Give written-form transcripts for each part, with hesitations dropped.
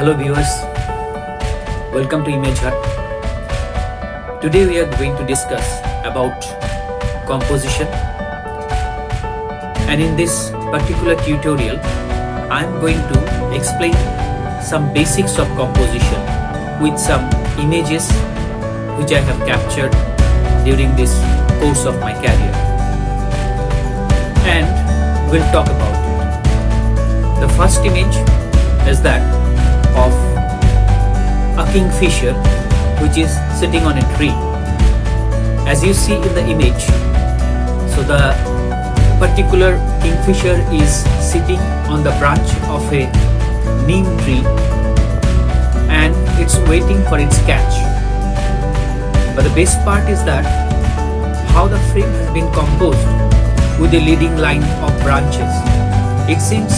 Hello viewers, welcome to Image Hut. Today we are going to discuss about composition, and in this particular tutorial I am going to explain some basics of composition with some images which I have captured during this course of my career, and we'll talk about it. The first image is that of a kingfisher which is sitting on a tree. As you see in the image, so the particular kingfisher is sitting on the branch of a neem tree and it's waiting for its catch. But the best part is that how the frame has been composed with a leading line of branches. It seems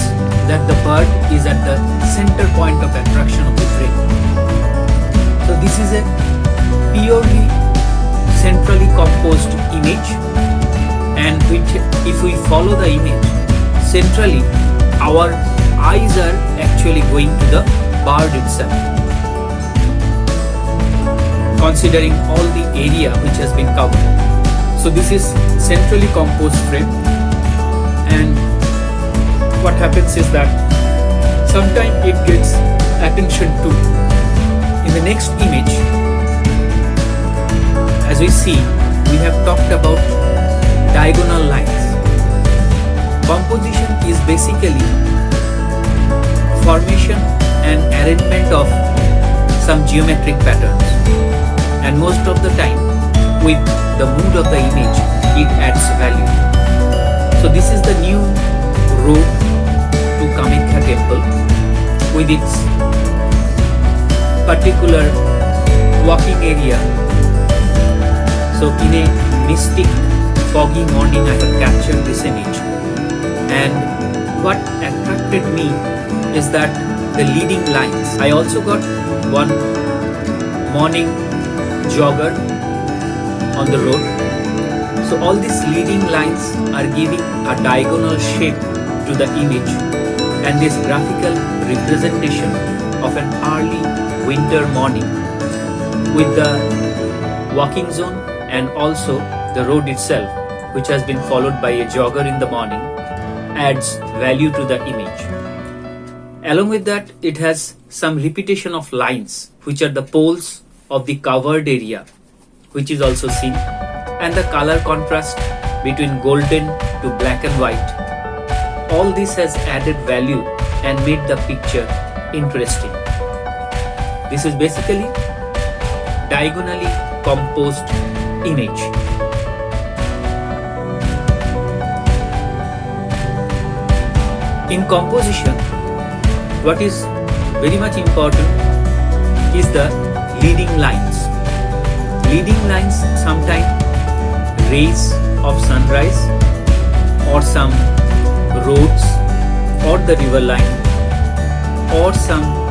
that the bird is at the center point of attraction of the frame. So this is a purely centrally composed image, and if we follow the image centrally, our eyes are actually going to the bird itself, considering all the area which has been covered. So this is centrally composed frame, and what happens is that sometimes it gets attention too. In the next image, as we see, we have talked about diagonal lines. Composition is basically formation and arrangement of some geometric patterns, and most of the time with the mood of the image it adds value. So this is the new road to Kamakya temple with its particular walking area. So in a mystic foggy morning I have captured this image, and what attracted me is that the leading lines. I also got one morning jogger on the road. So all these leading lines are giving a diagonal shape to the image, and this graphical representation of an early winter morning with the walking zone and also the road itself, which has been followed by a jogger in the morning, adds value to the image. Along with that, it has some repetition of lines which are the poles of the covered area, which is also seen, and the color contrast between golden to black and white. All this has added value and made the picture interesting. This is basically diagonally composed image. In composition, what is very much important is the leading lines. Leading lines sometimes rays of sunrise or some roads or the river line or some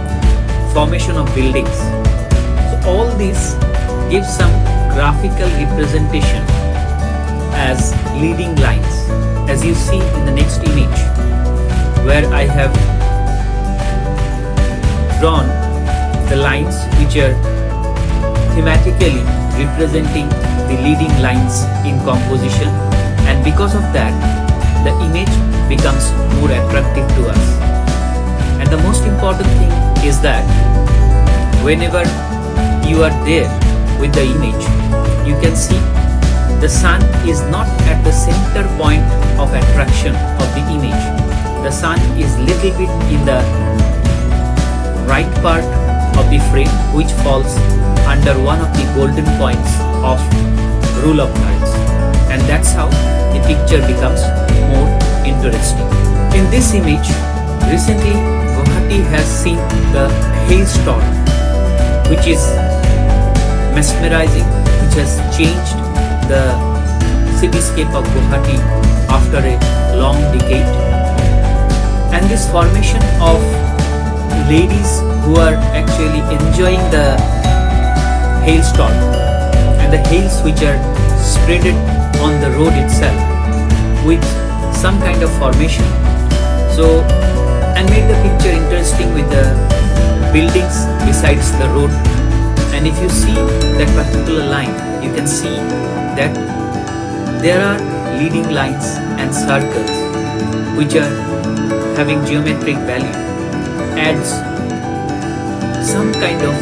formation of buildings. So all this gives some graphical representation as leading lines, as you see in the next image, where I have drawn the lines which are thematically representing the leading lines in composition, and because of that the image becomes more attractive to us. And the most important thing is that whenever you are there with the image, you can see the sun is not at the center point of attraction of the image. The sun is little bit in the right part of the frame, which falls under one of the golden points of rule of thirds, and that's how the picture becomes more interesting. In this image, recently Guwahati has seen the hailstorm, which is mesmerizing, which has changed the cityscape of Guwahati after a long decade. And this formation of ladies who are actually enjoying the hailstorm and the hails which are spreaded on the road itself with some kind of formation, so and made the picture interesting with the buildings besides the road. And if you see that particular line, you can see that there are leading lines and circles which are having geometric value, adds some kind of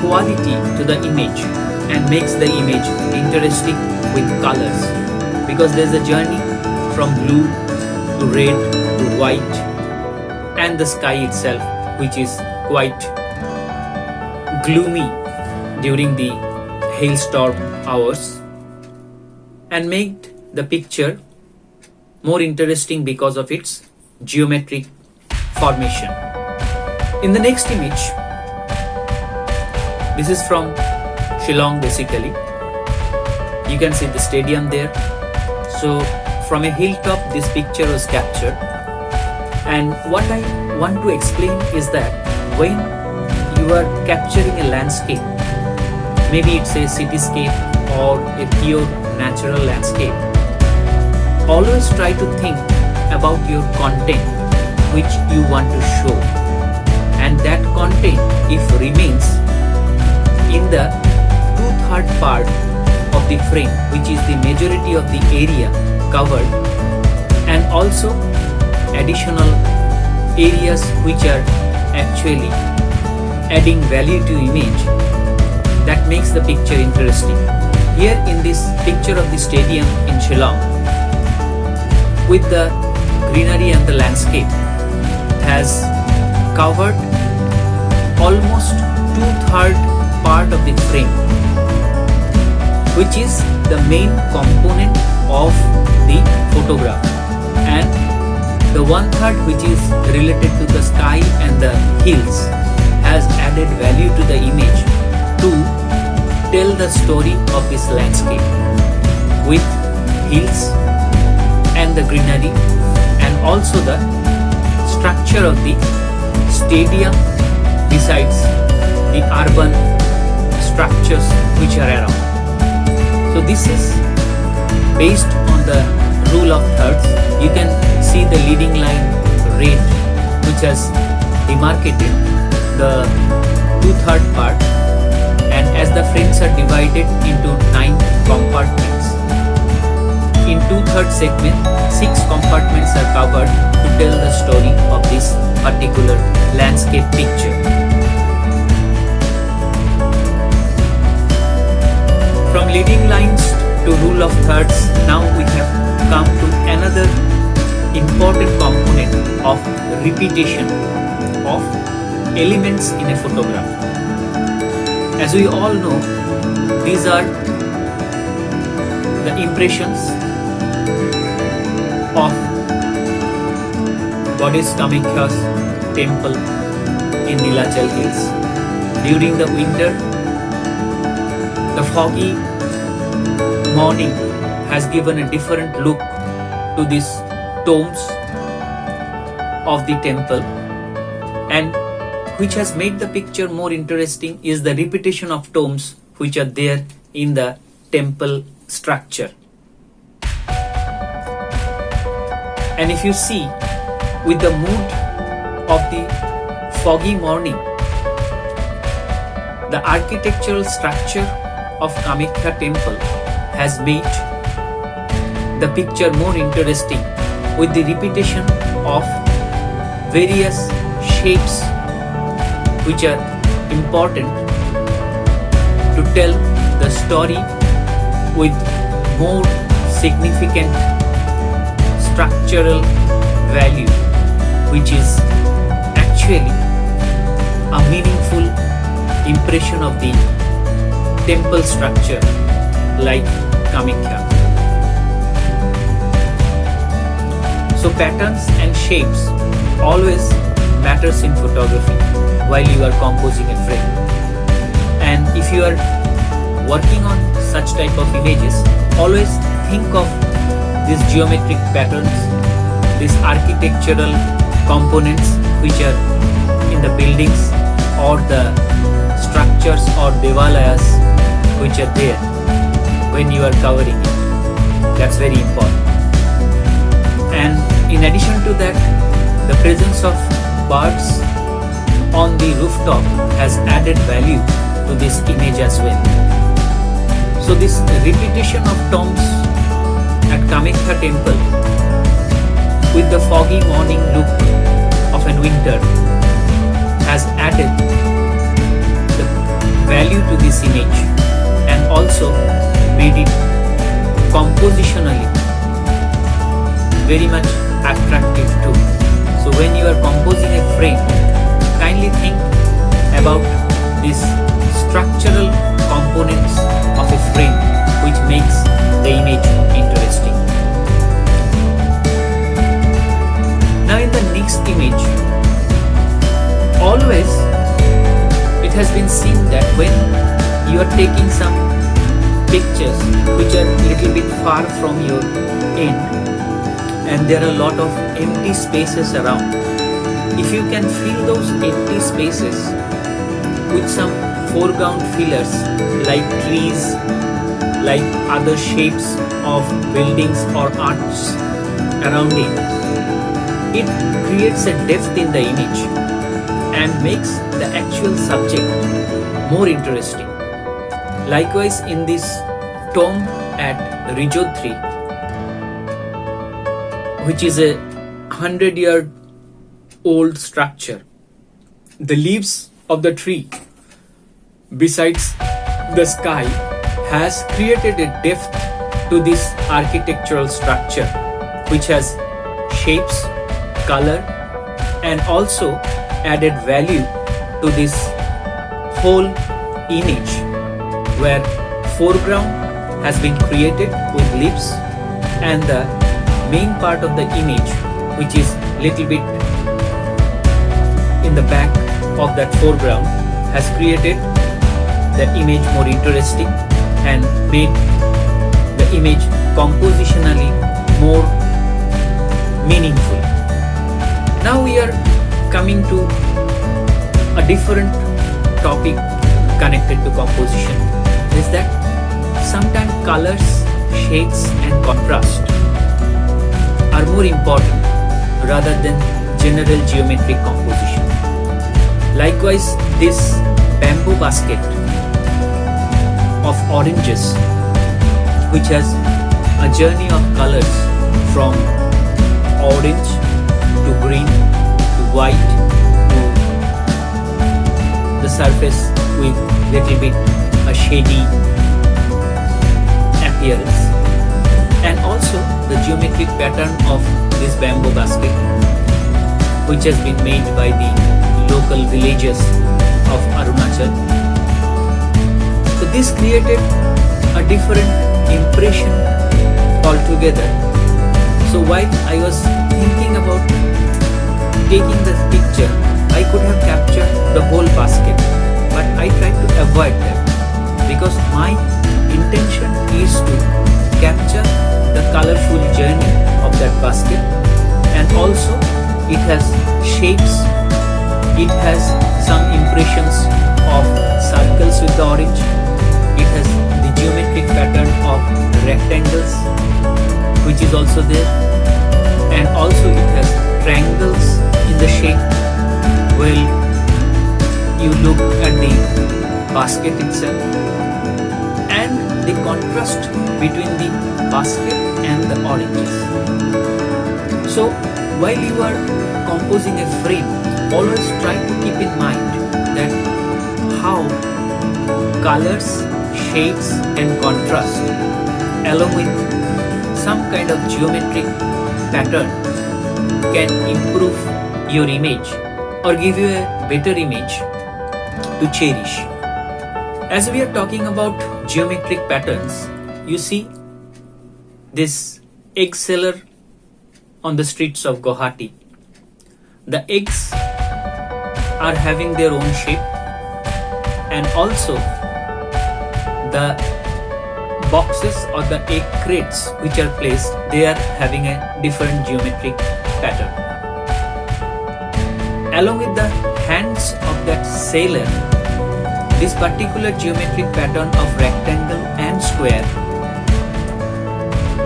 quality to the image and makes the image interesting with colors, because there's a journey from blue to red to white, and the sky itself which is quite gloomy during the hailstorm hours, and made the picture more interesting because of its geometric formation. In the next image, this is from Shillong basically. You can see the stadium there. So from a hilltop this picture was captured, and what I want to explain is that when you are capturing a landscape, maybe it's a cityscape or a pure natural landscape, always try to think about your content which you want to show, and that content, if remains in the 2/3 part of the frame, which is the majority of the area covered, and also additional areas which are actually adding value to image, that makes the picture interesting. Here in this picture of the stadium in Shillong, with the greenery and the landscape, has covered almost 2/3 part of the frame, which is the main component of the photograph, and the 1/3 which is related to the sky and the hills has added value to the image to tell the story of this landscape with hills and the greenery, and also the structure of the stadium besides the urban structures which are around. So this is based on the rule of thirds. You can see the leading line red which has demarcated the 2/3 part, and as the frames are divided into 9 compartments, in 2/3 segment 6 compartments are covered to tell the story of this particular landscape picture. From leading lines to rule of thirds, now we have come to another important component of repetition of elements in a photograph. As we all know, these are the impressions of Goddess Kamakhya's temple in Nilachal Hills. During the winter, the foggy morning has given a different look to these tombs of the temple, and which has made the picture more interesting is the repetition of tombs which are there in the temple structure. And if you see, with the mood of the foggy morning, the architectural structure of Kamakhya temple has made the picture more interesting with the repetition of various shapes which are important to tell the story with more significant structural value, which is actually a meaningful impression of the temple structure like Kamakhya. So patterns and shapes always matters in photography while you are composing a frame. And if you are working on such type of images, always think of these geometric patterns, these architectural components which are in the buildings or the structures or devalayas which are there when you are covering it. That's very important. And in addition to that, The presence of birds on the rooftop has added value to this image as well. So this repetition of tombs at Kamakya temple with the foggy morning look of a winter has added the value to this image and also made it compositionally very much attractive too. So when you are composing a frame, kindly think about these structural components of a frame which makes the image interesting. Now in the next image, always it has been seen that when you are taking some pictures which are a little bit far from your end and there are a lot of empty spaces around, if you can fill those empty spaces with some foreground fillers like trees, like other shapes of buildings or arches around it creates a depth in the image and makes the actual subject more interesting. Likewise, in this tomb at Rijodhri, which is a 100-year-old structure, the leaves of the tree besides the sky has created a depth to this architectural structure which has shapes, color and also added value to this whole image where foreground has been created with leaves and the main part of the image which is little bit in the back of that foreground has created the image more interesting and made the image compositionally more meaningful. Now we are coming to a different topic connected to composition, is that sometimes colors, shades and contrast are more important rather than general geometric composition. Likewise, this bamboo basket of oranges which has a journey of colors from orange to green to white to the surface with little bit a shady appearance, and also the geometric pattern of this bamboo basket which has been made by the local villagers of Arunachal. So this created a different impression altogether. So while I was thinking about taking this picture, I could have captured the whole basket, but I tried to avoid that because my intention is to capture the colorful journey of that basket, and also it has shapes, it has some impressions of circles with the orange, it has the geometric pattern of rectangles which is also there, and also it has triangles in the shape. Well, you look at the basket itself and the contrast between the basket and the oranges. So while you are composing a frame, always try to keep in mind that how colors, shades and contrast along with some kind of geometric pattern can improve your image or give you a better image to cherish. As we are talking about geometric patterns, you see this egg seller on the streets of Guwahati. The eggs are having their own shape, and also the boxes or the egg crates which are placed, they are having a different geometric pattern. Along with the hands of that sailor, this particular geometric pattern of rectangle and square,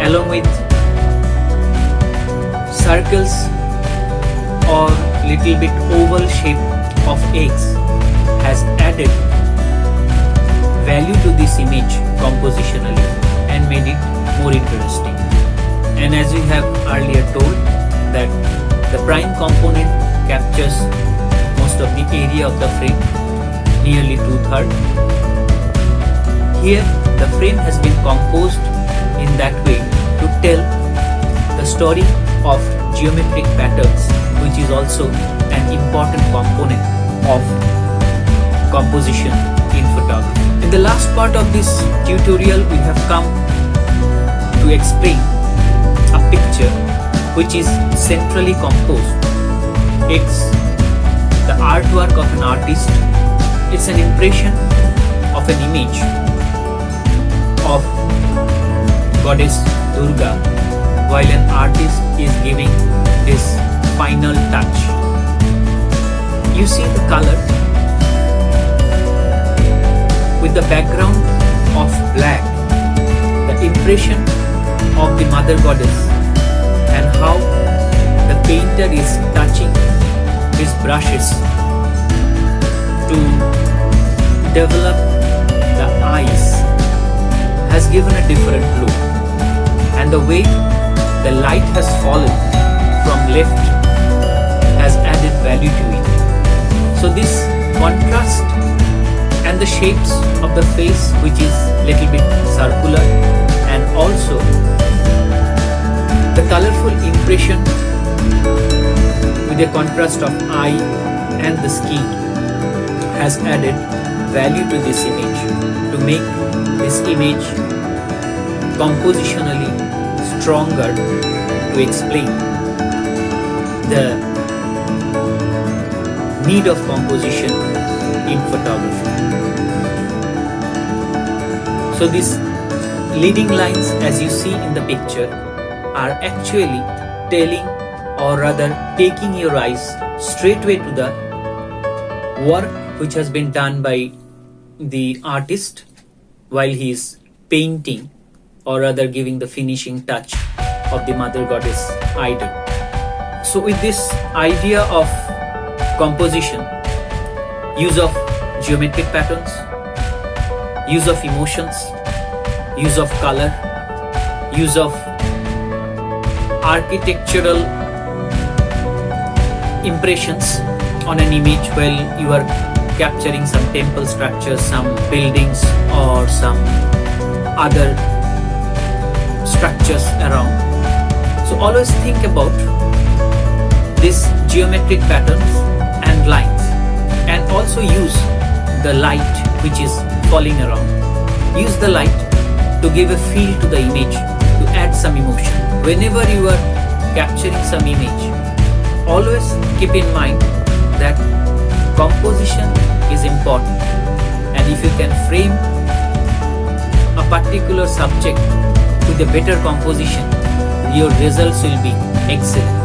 along with circles or little bit oval shape of eggs has added value to this image compositionally and made it more interesting. And as we have earlier told that the prime component captures most of the area of the frame, nearly 2/3. Here the frame has been composed in that way to tell the story of geometric patterns, which is also an important component of composition in photography. In the last part of this tutorial, we have come to explain a picture which is centrally composed. It's the artwork of an artist. It's an impression of an image of goddess Durga while an artist is giving this final touch. You see the color with the background of black, the impression of the mother goddess, and how the painter is touching his brushes to develop the eyes has given a different look, and the way the light has fallen from left has added value to it. So this contrast and the shapes of the face, which is little bit circular, and also the colorful impression with the contrast of eye and the skin has added value to this image to make this image compositionally stronger to explain the need of composition in photography. So these leading lines, as you see in the picture, are actually telling, or rather taking your eyes straightway to the work which has been done by the artist while he is painting, or rather giving the finishing touch of the mother goddess idol. So with this idea of composition, use of geometric patterns, use of emotions, use of color, use of architectural impressions on an image while you are capturing some temple structures, some buildings, or some other structures around. So always think about these geometric patterns and lines, and also use the light which is falling around. Use the light to give a feel to the image, to add some emotion. Whenever you are capturing some image, always keep in mind that composition is important, and if you can frame a particular subject with a better composition, your results will be excellent.